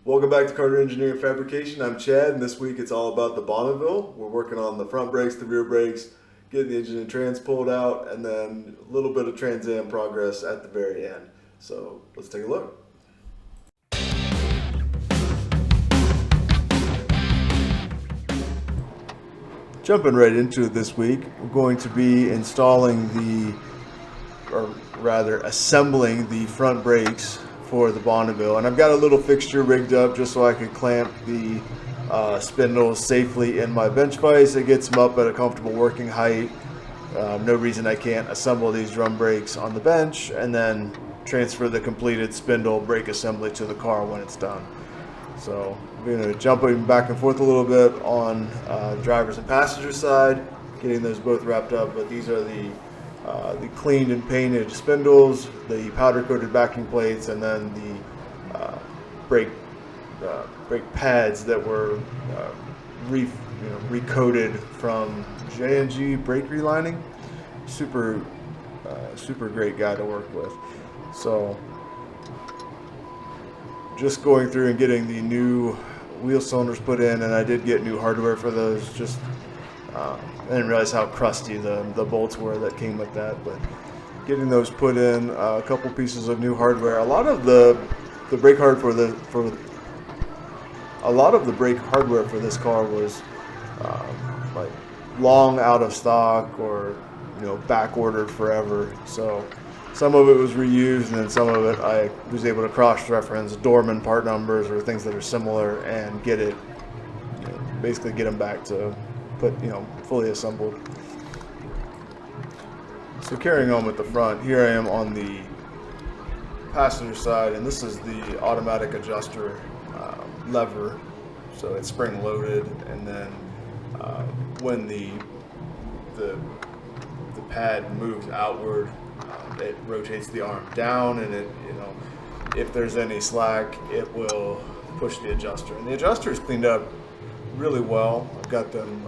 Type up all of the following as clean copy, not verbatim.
Welcome back to Carter Engineering Fabrication. I'm Chad, and this week it's all about the Bonneville. We're working on the front brakes, the rear brakes, getting the engine and trans pulled out, and then a little bit of Trans Am progress at the very end. So let's take a look. Jumping right into it this week, we're going to be installing assembling the front brakes for the Bonneville, and I've got a little fixture rigged up just so I can clamp the spindles safely in my bench vise. It gets them up at a comfortable working height. No reason I can't assemble these drum brakes on the bench and then transfer the completed spindle brake assembly to the car when it's done. So I'm going to jump back and forth a little bit on driver's and passenger side, getting those both wrapped up, but these are the cleaned and painted spindles, the powder coated backing plates, and then the brake pads that were recoated from J&G brake relining. Super great guy to work with. So just going through and getting the new wheel cylinders put in, and I did get new hardware for those. Just I didn't realize how crusty the bolts were that came with that, but getting those put in, a couple pieces of new hardware. A lot of the brake hardware for this car was like long out of stock or back ordered forever. So some of it was reused, and then some of it I was able to cross-reference Dorman part numbers or things that are similar and get it, basically get them back to put, fully assembled. So carrying on with the front, here I am on the passenger side, and this is the automatic adjuster lever. So it's spring loaded, and then when the pad moves outward, it rotates the arm down, and it, if there's any slack, it will push the adjuster. And the adjuster is cleaned up really well. I've got them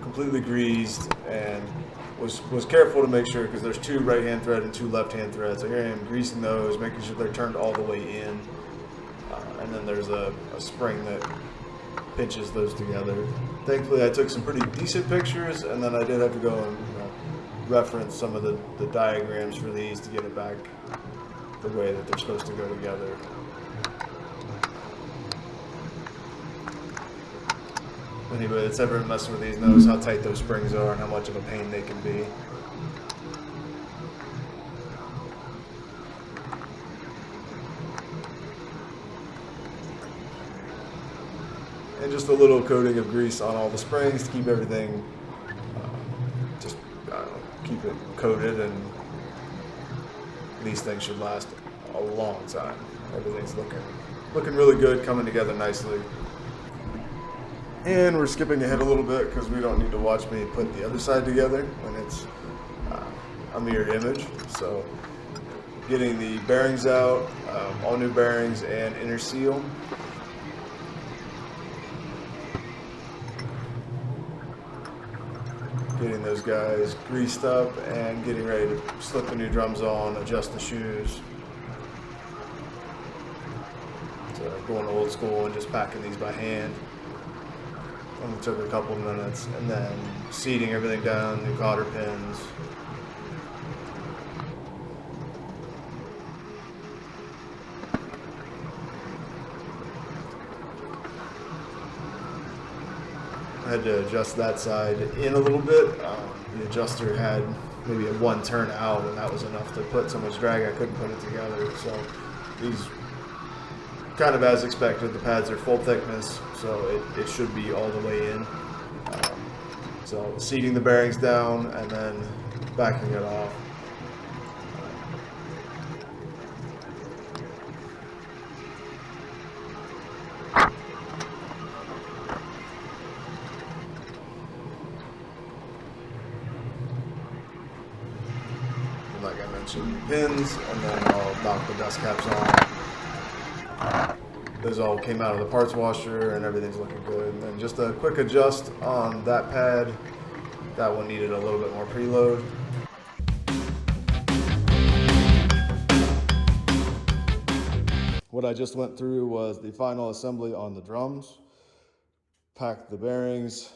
completely greased, and was careful to make sure, because there's two right hand thread and two left hand threads. So here I am greasing those, making sure they're turned all the way in, and then there's a spring that pinches those together. Thankfully I took some pretty decent pictures, and then I did have to go and reference some of the diagrams for these to get it back the way that they're supposed to go together. Anybody that's ever messed with these knows how tight those springs are and how much of a pain they can be. And just a little coating of grease on all the springs to keep everything, keep it coated, and these things should last a long time. Everything's looking really good, coming together nicely. And we're skipping ahead a little bit because we don't need to watch me put the other side together when it's a mirrored image. So getting the bearings out, all new bearings and inner seal. Getting those guys greased up and getting ready to slip the new drums on, adjust the shoes. So going old school and just packing these by hand. Only took a couple of minutes, and then seating everything down, new cotter pins. I had to adjust that side in a little bit. The adjuster had maybe a one turn out, and that was enough to put so much drag I couldn't put it together. So these, kind of as expected, the pads are full thickness, so it should be all the way in. So seating the bearings down and then backing it off. Like I mentioned, pins, and then I'll knock the dust caps on. Those all came out of the parts washer, and everything's looking good. And then just a quick adjust on that pad. That one needed a little bit more preload. What I just went through was the final assembly on the drums. Pack the bearings,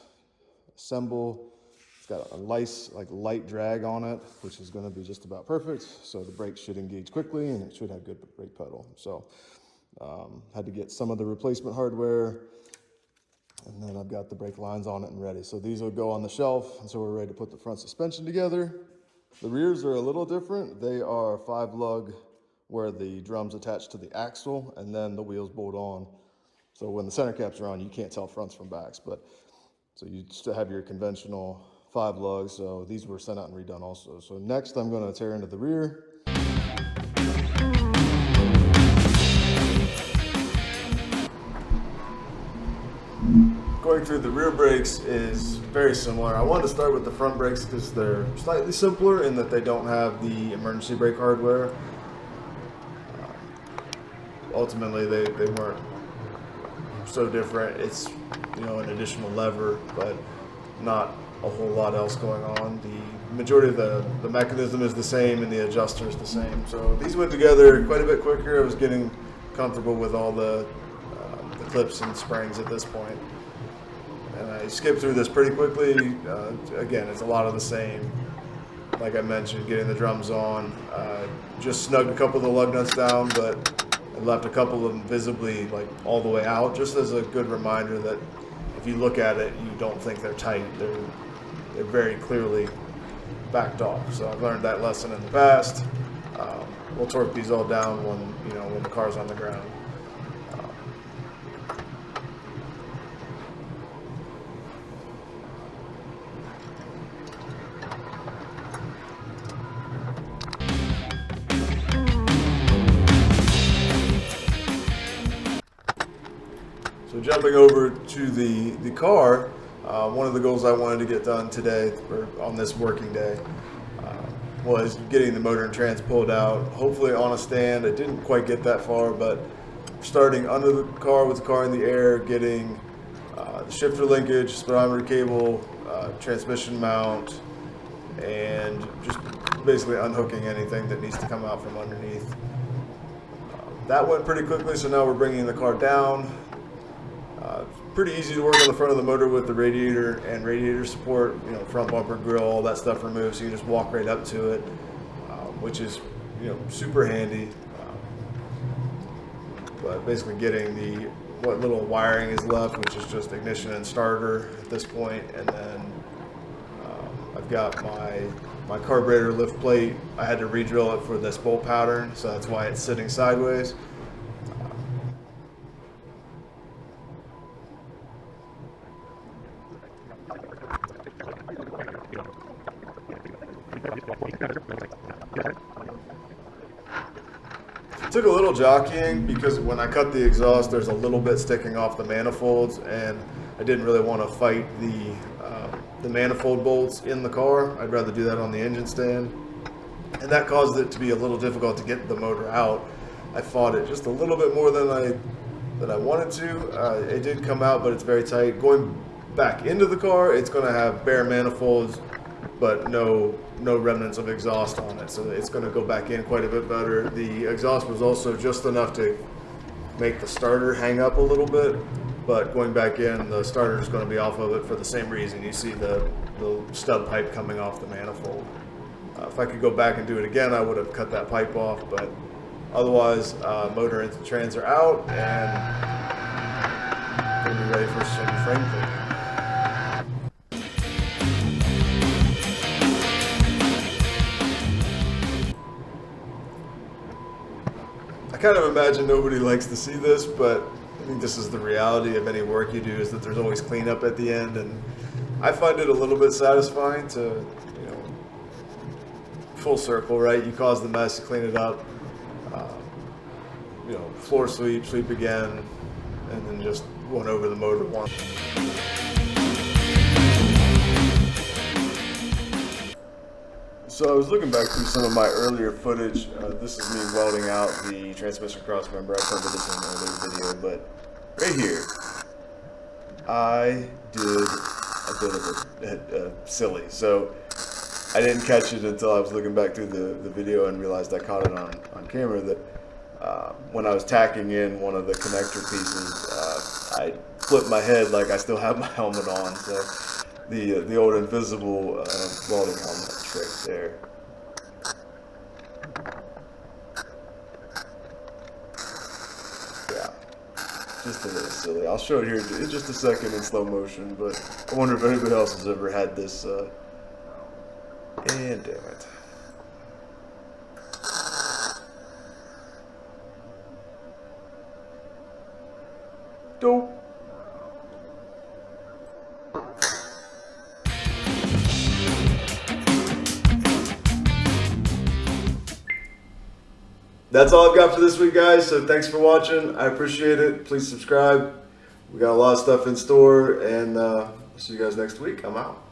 assemble. It's got a nice light drag on it, which is going to be just about perfect. So the brakes should engage quickly and it should have good brake pedal. So had to get some of the replacement hardware, and then I've got the brake lines on it and ready. So these will go on the shelf, and so we're ready to put the front suspension together. The rears are a little different. They are 5-lug where the drum's attached to the axle and then the wheels bolt on. So when the center caps are on, you can't tell fronts from backs, but so you still have your conventional 5 lugs. So these were sent out and redone also. So next I'm going to tear into the rear. Going through the rear brakes is very similar. I wanted to start with the front brakes because they're slightly simpler in that they don't have the emergency brake hardware. Ultimately, they weren't so different. It's, you know, an additional lever, but not a whole lot else going on. The majority of the mechanism is the same and the adjuster is the same. So these went together quite a bit quicker. I was getting comfortable with all the clips and springs at this point. And I skipped through this pretty quickly. Again, it's a lot of the same. Like I mentioned, getting the drums on. Just snugged a couple of the lug nuts down, but I left a couple of them visibly all the way out, just as a good reminder that if you look at it, you don't think they're tight. They're very clearly backed off. So I've learned that lesson in the past. We'll torque these all down when the car's on the ground. So jumping over to the car, one of the goals I wanted to get done today, or on this working day, was getting the motor and trans pulled out, hopefully on a stand. I didn't quite get that far, but starting under the car with the car in the air, getting the shifter linkage, speedometer cable, transmission mount, and just basically unhooking anything that needs to come out from underneath. That went pretty quickly, so now we're bringing the car down. Pretty easy to work on the front of the motor with the radiator and radiator support, front bumper, grill, all that stuff removed, so you just walk right up to it, which is, super handy. But basically getting what little wiring is left, which is just ignition and starter at this point, and then I've got my carburetor lift plate. I had to re-drill it for this bolt pattern, so that's why it's sitting sideways. It took a little jockeying because when I cut the exhaust, there's a little bit sticking off the manifolds, and I didn't really want to fight the manifold bolts in the car. I'd rather do that on the engine stand, and that caused it to be a little difficult to get the motor out. I fought it just a little bit more than I wanted to. It did come out, but it's very tight. Going back into the car, it's going to have bare manifolds, but no remnants of exhaust on it, so it's going to go back in quite a bit better. The exhaust was also just enough to make the starter hang up a little bit, but going back in, the starter is going to be off of it for the same reason. You see the stub pipe coming off the manifold. If I could go back and do it again, I would have cut that pipe off, but otherwise, motor and trans are out, and we'll be ready for some frame cleaning. I kind of imagine nobody likes to see this, but I think this is the reality of any work you do, is that there's always cleanup at the end, and I find it a little bit satisfying to, full circle, right? You cause the mess, you clean it up, floor sweep again, and then just one over the motor once. So I was looking back through some of my earlier footage. This is me welding out the transmission cross member. I covered this in an earlier video, but right here, I did a bit of a silly. So I didn't catch it until I was looking back through the video and realized I caught it on camera that when I was tacking in one of the connector pieces, I flipped my head like I still have my helmet on. So the old invisible welding helmet trick there. Yeah, just a little silly. I'll show it here in just a second in slow motion, but I wonder if anybody else has ever had this. And damn it. Dope. That's all I've got for this week, guys. So thanks for watching. I appreciate it. Please subscribe. We got a lot of stuff in store, and see you guys next week. I'm out.